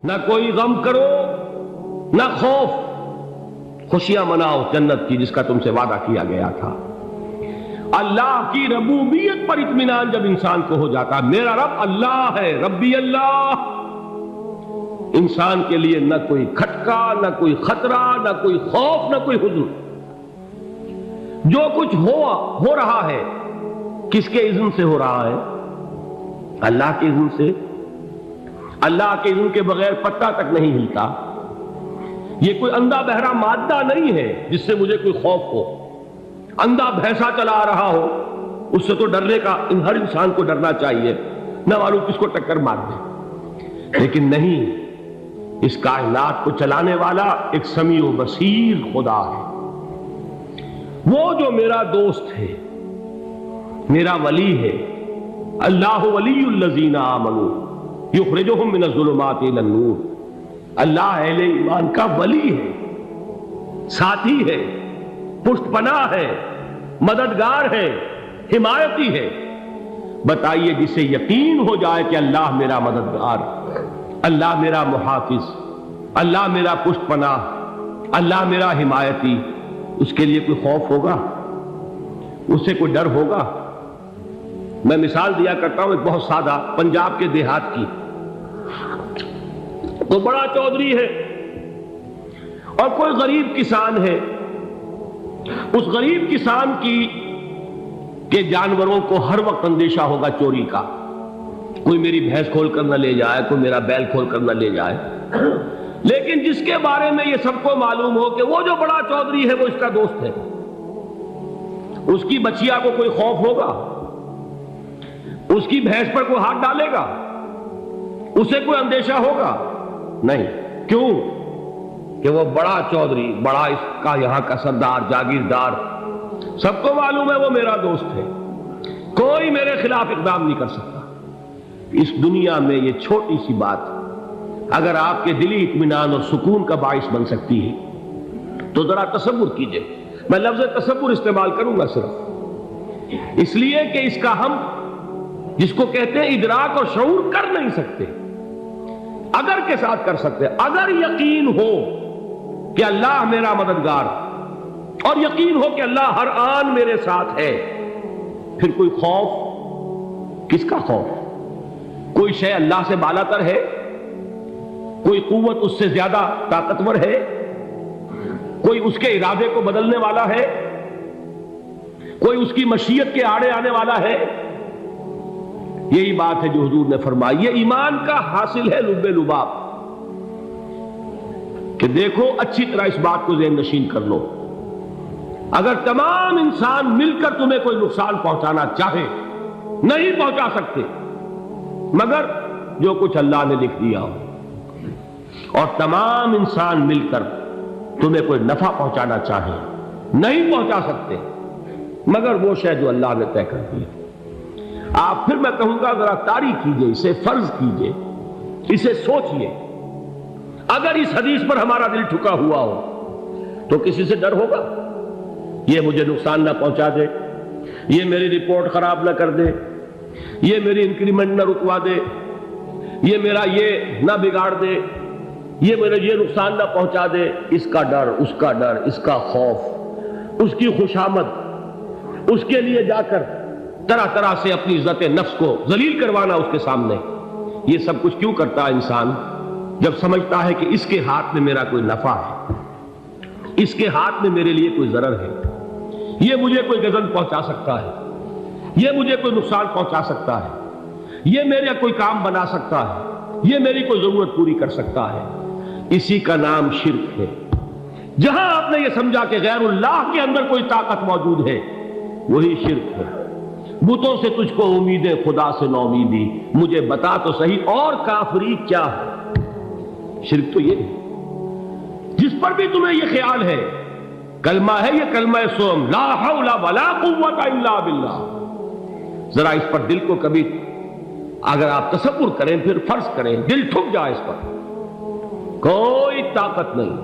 نہ کوئی غم کرو نہ خوف، خوشیاں مناؤ جنت کی جس کا تم سے وعدہ کیا گیا تھا۔ اللہ کی ربوبیت پر اطمینان جب انسان کو ہو جاتا، میرا رب اللہ ہے، ربی اللہ، انسان کے لیے نہ کوئی کھٹکا، نہ کوئی خطرہ، نہ کوئی خوف، نہ کوئی حزن۔ جو کچھ ہو رہا ہے کس کے اذن سے ہو رہا ہے؟ اللہ کے اذن سے۔ اللہ کے اذن کے بغیر پتہ تک نہیں ہلتا۔ یہ کوئی اندھا بہرا مادہ نہیں ہے جس سے مجھے کوئی خوف ہو۔ اندھا بھینسا چلا آ رہا ہو اس سے تو ڈرنے کا ہر انسان کو ڈرنا چاہیے، نہ معلوم کس کو ٹکر مار دے۔ لیکن نہیں، اس کائنات کو چلانے والا ایک سمیع و بصیر خدا ہے، وہ جو میرا دوست ہے، میرا ولی ہے۔ اللہ ولی الذین آمنوا یخرجہم من الظلمات الی النور۔ اللہ اہل ایمان کا ولی ہے، ساتھی ہے، پشت پناہ ہے، مددگار ہے، حمایتی ہے۔ بتائیے جسے یقین ہو جائے کہ اللہ میرا مددگار، اللہ میرا محافظ، اللہ میرا پشت پناہ، اللہ میرا حمایتی، اس کے لیے کوئی خوف ہوگا؟ اس سے کوئی ڈر ہوگا؟ میں مثال دیا کرتا ہوں ایک بہت سادہ، پنجاب کے دیہات کی۔ تو بڑا چودھری ہے اور کوئی غریب کسان ہے۔ اس غریب کسان کے جانوروں کو ہر وقت اندیشہ ہوگا چوری کا، کوئی میری بھینس کھول کر نہ لے جائے، کوئی میرا بیل کھول کر نہ لے جائے۔ لیکن جس کے بارے میں یہ سب کو معلوم ہو کہ وہ جو بڑا چودھری ہے وہ اس کا دوست ہے، اس کی بچیا کو کوئی خوف ہوگا؟ اس کی بھینس پر کوئی ہاتھ ڈالے گا؟ اسے کوئی اندیشہ ہوگا؟ نہیں۔ کیوں؟ کہ وہ بڑا چودھری، بڑا اس کا یہاں کا سردار، جاگیردار، سب کو معلوم ہے وہ میرا دوست ہے، کوئی میرے خلاف اقدام نہیں کر سکتا۔ اس دنیا میں یہ چھوٹی سی بات اگر آپ کے دلی اطمینان اور سکون کا باعث بن سکتی ہے تو ذرا تصور کیجئے۔ میں لفظ تصور استعمال کروں گا صرف اس لیے کہ اس کا ہم جس کو کہتے ہیں ادراک اور شعور کر نہیں سکتے، اگر کے ساتھ کر سکتے۔ اگر یقین ہو کہ اللہ میرا مددگار اور یقین ہو کہ اللہ ہر آن میرے ساتھ ہے، پھر کوئی خوف؟ کس کا خوف؟ کوئی شے اللہ سے بالا تر ہے؟ کوئی قوت اس سے زیادہ طاقتور ہے؟ کوئی اس کے ارادے کو بدلنے والا ہے؟ کوئی اس کی مشیت کے آڑے آنے والا ہے؟ یہی بات ہے جو حضور نے فرمائی۔ یہ ایمان کا حاصل ہے لب لباب، کہ دیکھو اچھی طرح اس بات کو ذہن نشین کر لو، اگر تمام انسان مل کر تمہیں کوئی نقصان پہنچانا چاہے نہیں پہنچا سکتے، مگر جو کچھ اللہ نے لکھ دیا ہو، اور تمام انسان مل کر تمہیں کوئی نفع پہنچانا چاہے نہیں پہنچا سکتے، مگر وہ شے جو اللہ نے طے کر دی۔ آپ پھر میں کہوں گا ذرا طاری کیجئے، اسے فرض کیجئے، اسے سوچئے۔ اگر اس حدیث پر ہمارا دل ٹھکا ہوا ہو تو کسی سے ڈر ہوگا؟ یہ مجھے نقصان نہ پہنچا دے، یہ میری رپورٹ خراب نہ کر دے، یہ میری انکریمنٹ نہ رکوا دے، یہ میرا یہ نہ بگاڑ دے، یہ میرا یہ نقصان نہ پہنچا دے۔ اس کا ڈر، اس کا ڈر، اس کا خوف، اس کی خوشامد، اس کے لیے جا کر طرح طرح سے اپنی عزت نفس کو ذلیل کروانا اس کے سامنے، یہ سب کچھ کیوں کرتا ہے انسان؟ جب سمجھتا ہے کہ اس کے ہاتھ میں میرا کوئی نفع ہے، اس کے ہاتھ میں میرے لیے کوئی ضرر ہے، یہ مجھے کوئی غضب پہنچا سکتا ہے، یہ مجھے کوئی نقصان پہنچا سکتا ہے، یہ میرا کوئی کام بنا سکتا ہے، یہ میری کوئی ضرورت پوری کر سکتا ہے، اسی کا نام شرک ہے۔ جہاں آپ نے یہ سمجھا کہ غیر اللہ کے اندر کوئی طاقت موجود ہے، وہی شرک ہے۔ بتوں سے تجھ کو امید ہے، خدا سے نومیدی، مجھے بتا تو صحیح اور کافری کیا ہے؟ شرک تو یہ ہے۔ جس پر بھی تمہیں یہ خیال ہے، کلمہ ہے یہ کلمہ سوم، لا حول ولا قوت الا باللہ، ذرا اس پر دل کو کبھی اگر آپ تصور کریں، پھر فرض کریں، دل ٹھک جائے اس پر، کوئی طاقت نہیں۔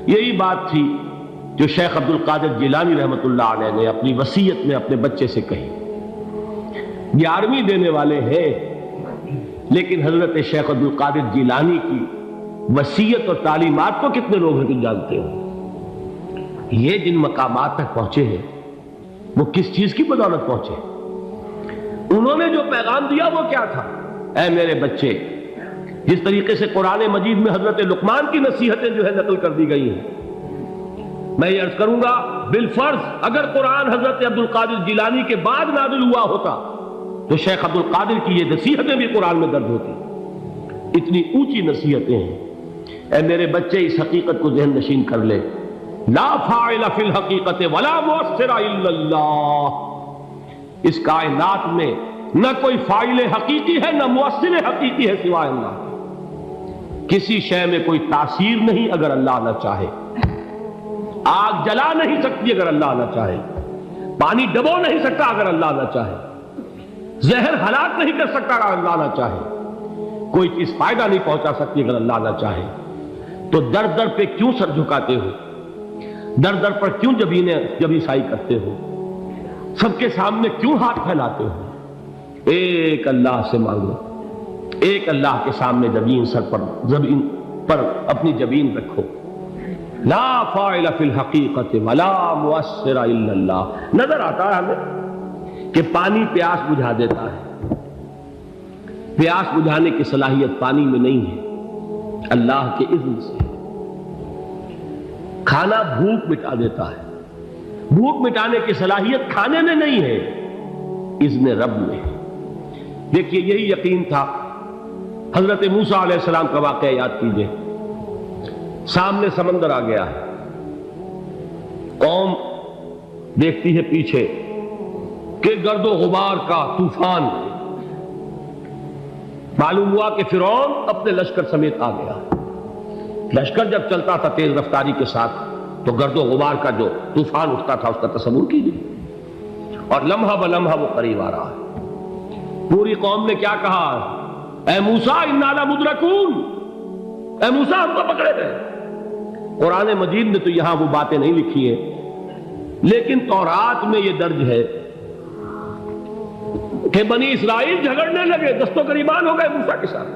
یہی بات تھی جو شیخ عبد القادر جیلانی رحمۃ اللہ علیہ نے اپنی وصیت میں اپنے بچے سے کہی۔ 11ویں دینے والے ہیں لیکن حضرت شیخ عبد القادر جیلانی کی وصیت اور تعلیمات کو کتنے لوگ ہیں تم جانتے ہو؟ یہ جن مقامات تک پہنچے ہیں وہ کس چیز کی بدولت پہنچے؟ انہوں نے جو پیغام دیا وہ کیا تھا؟ اے میرے بچے، جس طریقے سے قرآن مجید میں حضرت لقمان کی نصیحتیں جو ہے نقل کر دی گئی ہیں، میں یہ عرض کروں گا بالفرض اگر قرآن حضرت عبد القادر جیلانی کے بعد نازل ہوا ہوتا تو شیخ عبد القادر کی یہ نصیحتیں بھی قرآن میں درج ہوتی۔ اتنی اونچی نصیحتیں ہیں۔ اے میرے بچے، اس حقیقت کو ذہن نشین کر لے، لا فاعل فی الحقیقت ولا مؤثر الا اللہ۔ اس کائنات میں نہ کوئی فاعل حقیقی ہے نہ مؤثر حقیقی ہے سوائے اللہ کے۔ کسی شے میں کوئی تاثیر نہیں اگر اللہ نہ چاہے۔ آگ جلا نہیں سکتی اگر اللہ نہ چاہے، پانی ڈبو نہیں سکتا اگر اللہ نہ چاہے، زہر ہلاک نہیں کر سکتا اگر اللہ نہ چاہے، کوئی چیز فائدہ نہیں پہنچا سکتی اگر اللہ نہ چاہے۔ تو در در پہ کیوں سر جھکاتے ہو؟ در در پر کیوں جبیں سائی کرتے ہو؟ سب کے سامنے کیوں ہاتھ پھیلاتے ہو؟ ایک اللہ سے مانگو، ایک اللہ کے سامنے زمین پر اپنی جبین رکھو۔ لا فاعل فی الحقیقت ولا مؤثر الا اللہ۔ نظر آتا ہے ہمیں کہ پانی پیاس بجھا دیتا ہے، پیاس بجھانے کی صلاحیت پانی میں نہیں ہے، اللہ کے اذن سے۔ کھانا بھوک مٹا دیتا ہے، بھوک مٹانے کی صلاحیت کھانے میں نہیں ہے، اذن رب میں۔ دیکھیے یہی یقین تھا حضرت موسیٰ علیہ السلام کا واقعہ یاد کیجئے۔ سامنے سمندر آ گیا ہے، قوم دیکھتی ہے پیچھے کہ گرد و غبار کا طوفان۔ معلوم ہوا کہ فرعون اپنے لشکر سمیت آ گیا۔ لشکر جب چلتا تھا تیز رفتاری کے ساتھ تو گرد و غبار کا جو طوفان اٹھتا تھا اس کا تصور کیجیے، اور لمحہ بلمحہ وہ قریب آ رہا ہے۔ پوری قوم نے کیا کہا؟ اے موسیٰ انا لمدرکون، اے موسیٰ ہم کو پکڑے گئے۔ قرآن مجید میں تو یہاں وہ باتیں نہیں لکھی ہیں، لیکن تورات میں یہ درج ہے کہ بنی اسرائیل جھگڑنے لگے، دست و گریبان ہو گئے موسیٰ کے ساتھ۔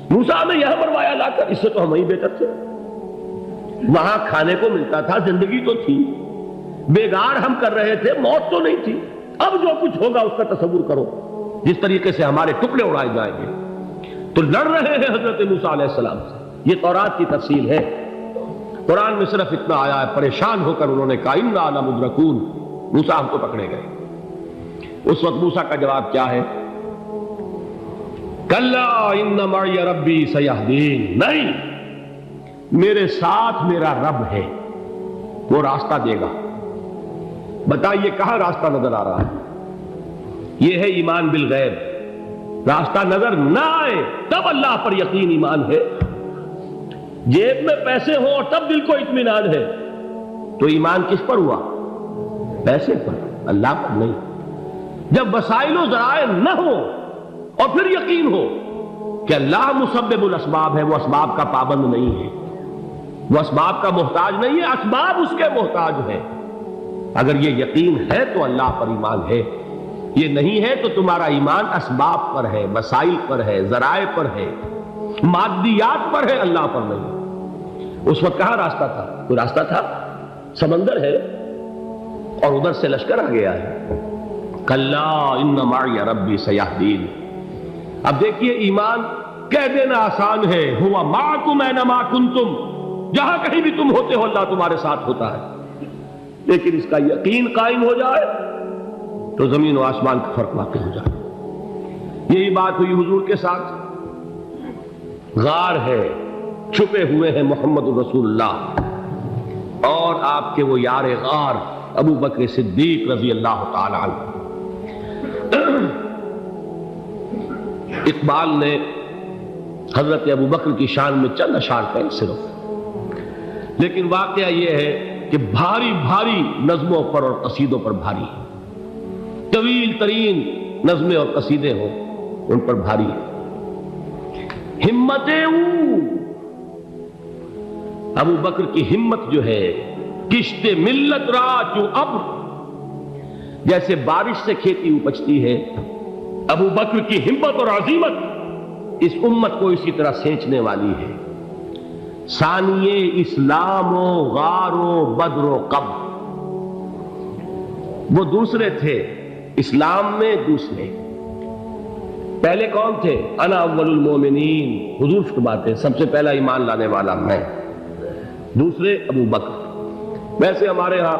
موسیٰ نے یہاں مروایا لا کر، اس سے تو ہم ہی بہتر تھے، وہاں کھانے کو ملتا تھا، زندگی تو تھی، بیگار ہم کر رہے تھے، موت تو نہیں تھی۔ اب جو کچھ ہوگا اس کا تصور کرو، جس طریقے سے ہمارے ٹکڑے اڑائے جائیں گے۔ تو لڑ رہے ہیں حضرت موسیٰ علیہ السلام سے۔ یہ تورات کی تفصیل ہے، قرآن میں صرف اتنا آیا ہے، پریشان ہو کر انہوں نے کہا انا لمدرکون، موسیٰ ہم کو پکڑے گئے۔ اس وقت موسیٰ کا جواب کیا ہے؟ کلا ان معی ربی سیہدین، نہیں، میرے ساتھ میرا رب ہے، وہ راستہ دے گا۔ بتائیے کہاں راستہ نظر آ رہا ہے؟ یہ ہے ایمان بالغیب۔ راستہ نظر نہ آئے تب اللہ پر یقین ایمان ہے۔ جیب میں پیسے ہوں اور تب دل کو اطمینان ہے تو ایمان کس پر ہوا؟ پیسے پر، اللہ پر نہیں۔ جب وسائل و ذرائع نہ ہو اور پھر یقین ہو کہ اللہ مسبب الاسباب ہے، وہ اسباب کا پابند نہیں ہے، وہ اسباب کا محتاج نہیں ہے، اسباب اس کے محتاج ہے۔ اگر یہ یقین ہے تو اللہ پر ایمان ہے، یہ نہیں ہے تو تمہارا ایمان اسباب پر ہے، وسائل پر ہے، ذرائع پر ہے، مادیات پر ہے، اللہ پر نہیں۔ اس وقت کہاں راستہ تھا؟ کوئی راستہ تھا؟ سمندر ہے اور ادھر سے لشکر آ گیا ہے۔ کلا ان معی ربی سیہدین۔ اب دیکھیے ایمان کہہ دینا آسان ہے، ہوا معکم اینما کنتم، جہاں کہیں بھی تم ہوتے ہو اللہ تمہارے ساتھ ہوتا ہے، لیکن اس کا یقین قائم ہو جائے تو زمین و آسمان کا فرق واقع ہو جائے۔ یہی بات ہوئی حضور کے ساتھ۔ غار ہے، چھپے ہوئے ہیں محمد رسول اللہ اور آپ کے وہ یار غار ابو بکر صدیق رضی اللہ تعالی عنہ۔ اقبال نے حضرت ابو بکر کی شان میں چند اشعار کہیں صرف، لیکن واقعہ یہ ہے کہ بھاری بھاری نظموں پر اور قصیدوں پر بھاری ہے، طویل ترین نظمیں اور قصیدے ہوں ان پر بھاری ہے۔ ہمتیں ابو بکر کی ہمت جو ہے، کشت ملت را چو ابر، جیسے بارش سے کھیتی اپجتی ہے، ابو بکر کی ہمت اور عزیمت اس امت کو اسی طرح سینچنے والی ہے۔ ثانیے اسلام و غار و بدر و قبر، وہ دوسرے تھے اسلام میں، دوسرے پہلے کون تھے؟ انا اول المومنین، حضور فرماتے ہیں سب سے پہلا ایمان لانے والا میں، دوسرے ابو بکر۔ ویسے ہمارے ہاں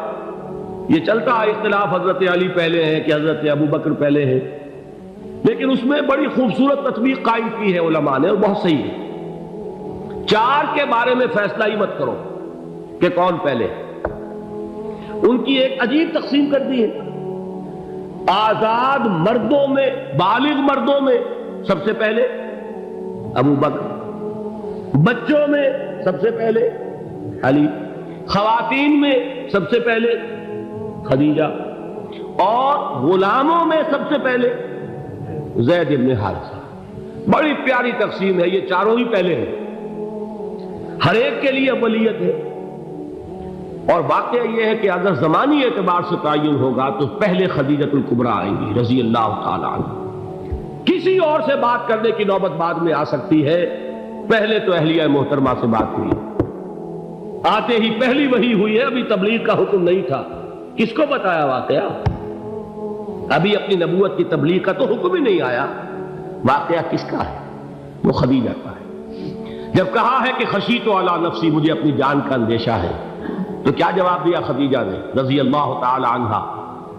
یہ چلتا ہے اختلاف، حضرت علی پہلے ہیں کہ حضرت ابو بکر پہلے ہیں، لیکن اس میں بڑی خوبصورت تطبیق قائم کی ہے علماء نے، اور بہت صحیح ہے۔ چار کے بارے میں فیصلہ ہی مت کرو کہ کون پہلے، ان کی ایک عجیب تقسیم کر دی ہے۔ آزاد مردوں میں، بالغ مردوں میں سب سے پہلے ابو بکر، بچوں میں سب سے پہلے علی، خواتین میں سب سے پہلے خدیجہ، اور غلاموں میں سب سے پہلے زید بن حارثہ۔ بڑی پیاری تقسیم ہے، یہ چاروں ہی پہلے ہیں، ہر ایک کے لیے اولیت ہے۔ اور واقعہ یہ ہے کہ اگر زمانی اعتبار سے تعین ہوگا تو پہلے خدیجۃ الکبریٰ آئیں گی رضی اللہ تعالی عنہ، کسی اور سے بات کرنے کی نوبت بعد میں آ سکتی ہے، پہلے تو اہلیہ محترمہ سے بات ہوئی، آتے ہی پہلی وحی ہوئی ہے، ابھی تبلیغ کا حکم نہیں تھا۔ کس کو بتایا واقعہ؟ ابھی اپنی نبوت کی تبلیغ کا تو حکم ہی نہیں آیا، واقعہ کس کا ہے؟ وہ خدیجہ کا ہے۔ جب کہا ہے کہ خشیت علی نفسی، مجھے اپنی جان کا اندیشہ ہے، تو کیا جواب دیا خدیجہ نے رضی اللہ تعالی عنہا؟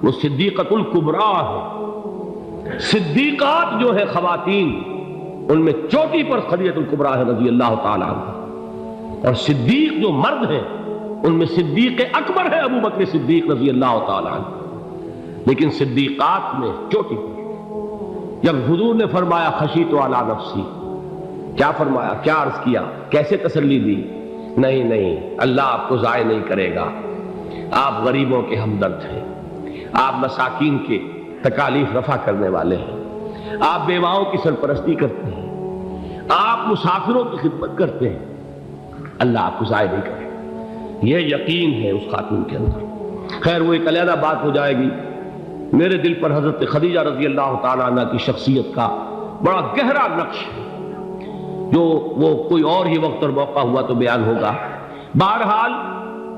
وہ صدیقۃ الکبریٰ ہے، صدیقات جو ہے خواتین ان میں چوٹی پر خدیجۃ الکبریٰ ہے رضی اللہ تعالی عنہا، اور صدیق جو مرد ہیں ان میں صدیق اکبر ہے ابو بکر صدیق رضی اللہ تعالی عنہ، لیکن صدیقات میں چوٹی پر۔ جب حضور نے فرمایا خشیت علی نفسی، کیا فرمایا، کیا عرض کیا، کیسے تسلی دی؟ نہیں نہیں، اللہ آپ کو ضائع نہیں کرے گا، آپ غریبوں کے ہمدرد ہیں، آپ مساکین کے تکالیف رفع کرنے والے ہیں، آپ بیواؤں کی سرپرستی کرتے ہیں، آپ مسافروں کی خدمت کرتے ہیں، اللہ آپ کو ضائع نہیں کرے گا۔ یہ یقین ہے اس خاتون کے اندر۔ خیر وہ ایک علیحدہ بات ہو جائے گی۔ میرے دل پر حضرت خدیجہ رضی اللہ تعالیٰ عنہ کی شخصیت کا بڑا گہرا نقش ہے، جو وہ کوئی اور ہی وقت اور موقع ہوا تو بیان ہوگا۔ بہرحال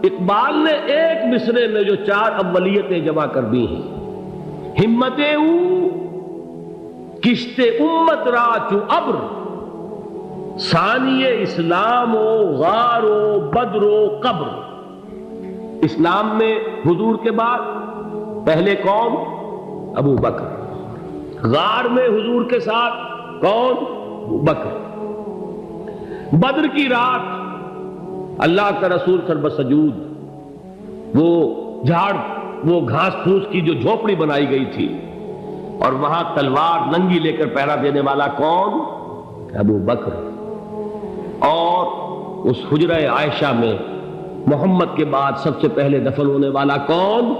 اقبال نے ایک مصرے میں جو چار اولیتیں جمع کر دی ہیں، ہمت او کشت امت را چو ابر، ثانی اسلام و غار و بدر و قبر۔ اسلام میں حضور کے بعد پہلے کون؟ ابو بکر۔ غار میں حضور کے ساتھ کون؟ ابو بکر۔ بدر کی رات اللہ کا رسول سر بسجود، وہ جھاڑ، وہ گھاس پھوس کی جو جھوپڑی بنائی گئی تھی، اور وہاں تلوار ننگی لے کر پہرا دینے والا کون؟ ابو بکر۔ اور اس حجرہ عائشہ میں محمد کے بعد سب سے پہلے دفن ہونے والا کون؟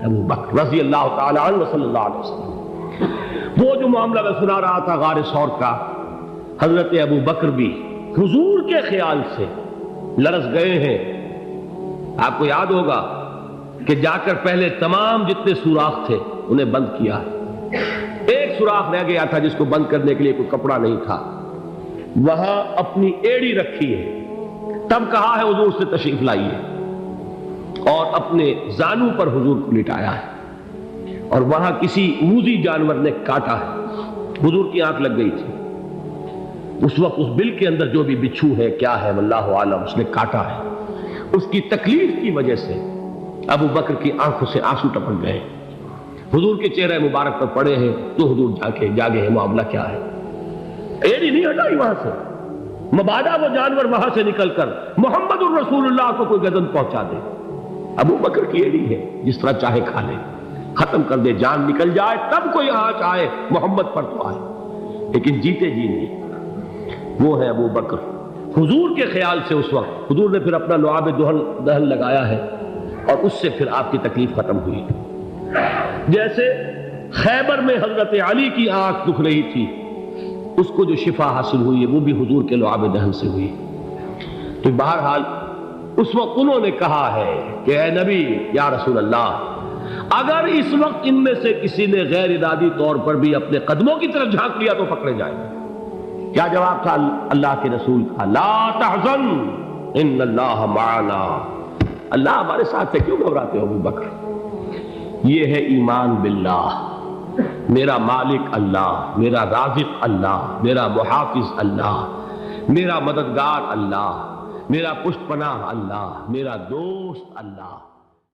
ابو بکر رضی اللہ تعالی عنہ صلی اللہ علیہ وسلم۔ وہ جو معاملہ میں سنا رہا تھا غار ثور کا، حضرت ابو بکر بھی حضور کے خیال سے لرز گئے ہیں۔ آپ کو یاد ہوگا کہ جا کر پہلے تمام جتنے سوراخ تھے انہیں بند کیا ہے، ایک سوراخ رہ گیا تھا جس کو بند کرنے کے لیے کوئی کپڑا نہیں تھا، وہاں اپنی ایڑی رکھی ہے، تب کہا ہے حضور سے تشریف لائیے، اور اپنے زانو پر حضور کو لٹایا ہے، اور وہاں کسی موذی جانور نے کاٹا ہے، حضور کی آنکھ لگ گئی تھی، اس وقت اس بل کے اندر جو بھی بچھو ہے کیا ہے واللہ عالم، اس نے کاٹا ہے، اس کی تکلیف کی وجہ سے ابو بکر کی آنکھوں سے آنسو ٹپک گئے، حضور کے چہرے مبارک پر پڑے ہیں، تو حضور جاگے ہیں، معاملہ کیا ہے؟ ایڑی نہیں ہٹائی وہاں سے، مبادا وہ جانور وہاں سے نکل کر محمد الرسول اللہ کو کوئی گزن پہنچا دے، ابو بکر کی ایڑی ہے، جس طرح چاہے کھا لے، ختم کر دے، جان نکل جائے تب کوئی آنچ آئے، محمد پر تو آئے، لیکن جیتے جی نہیں۔ وہ ہے ابو بکر حضور کے خیال سے۔ اس وقت حضور نے پھر اپنا لعاب دہن لگایا ہے، اور اس سے پھر آپ کی تکلیف ختم ہوئی۔ جیسے خیبر میں حضرت علی کی آنکھ دکھ رہی تھی، اس کو جو شفا حاصل ہوئی ہے وہ بھی حضور کے لعاب دہن سے ہوئی۔ تو بہرحال اس وقت انہوں نے کہا ہے کہ اے نبی یا رسول اللہ، اگر اس وقت ان میں سے کسی نے غیر ارادی طور پر بھی اپنے قدموں کی طرف جھانک لیا تو پکڑے جائیں، کیا جواب تھا اللہ کے رسول کا؟ لا تحزن ان اللہ معنا، اللہ ہمارے ساتھ ہے، کیوں گھبراتے ہو ابو بکر؟ یہ ہے ایمان باللہ، میرا مالک اللہ، میرا رازق اللہ، میرا محافظ اللہ، میرا مددگار اللہ، میرا پشت پناہ اللہ، میرا دوست اللہ۔